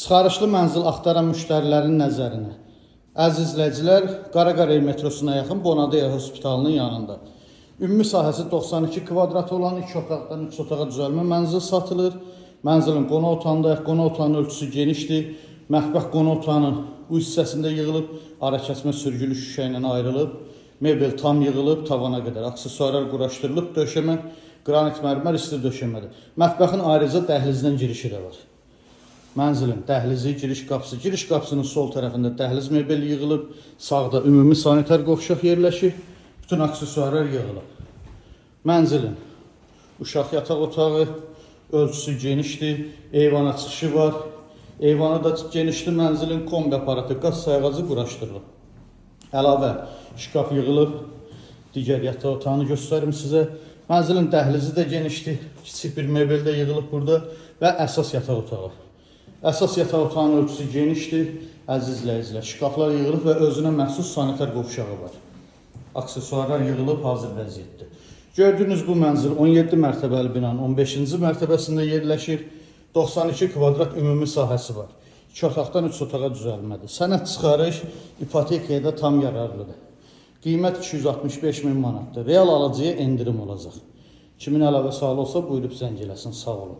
Çıxarışlı mənzil axtaran müştərilərin nəzərinə. Əziz izləyicilər, Qaraqarev metrosuna yaxın Bonadea Hospitalının yanında. Ümumi sahəsi 92 kvadrat olan 2 otaqdan 3 otağa düzəlmə mənzil satılır. Mənzilin qonaq otağındayıq. Qonaq otağının ölçüsü genişdir. Mətbəx qonaq otağının bu hissəsində yığılıb, arakəsmə sürgülü şüşə ilə ayrılıb. Mebel tam yığılıb, tavana qədər. Aksesuarlar quraşdırılıb, döşəmə, qranit mərmər isti döşəmədir. Mətbəxin ayrıca dəhlizdən girişi də var. Mənzilin dəhlizi, giriş qapısı. Giriş qapısının sol tərəfində dəhliz mebel yığılıb. Sağda ümumi sanitar qovşaq yerləşir. Bütün aksesuarlar yığılıb. Mənzilin uşaq yataq otağı, ölçüsü genişdir. Eyvana çıxışı var. Eyvanı da genişdir. Mənzilin kombi aparatı, qaz sayğacı quraşdırılıb. Əlavə şkaf yığılıb. Digər yataq otağını göstərim sizə. Mənzilin dəhlizi də genişdir. Kiçik bir mebel də yığılıb burada və əsas yataq otağı. Əsas yataq otağının ölçüsü genişdir. Əziz izləyicilər, şkaflar yığılıb və özünə məxsus sanitar qovşağı var. Aksesuarlar yığılıb hazır vəziyyətdir. Gördüyünüz bu mənzil 17 mərtəbəli binanın 15-ci mərtəbəsində yerləşir. 92 kvadrat ümumi sahəsi var. 2 otaqdan 3 otağa düzəlmədir. Sənəd çıxarış ipotekaya da tam yararlıdır. Qiymət 265 min manatdır. Real alıcıya endirim olacaq. Kimin əlavə sualı olsa buyurub zəng eləsin. Sağ olun.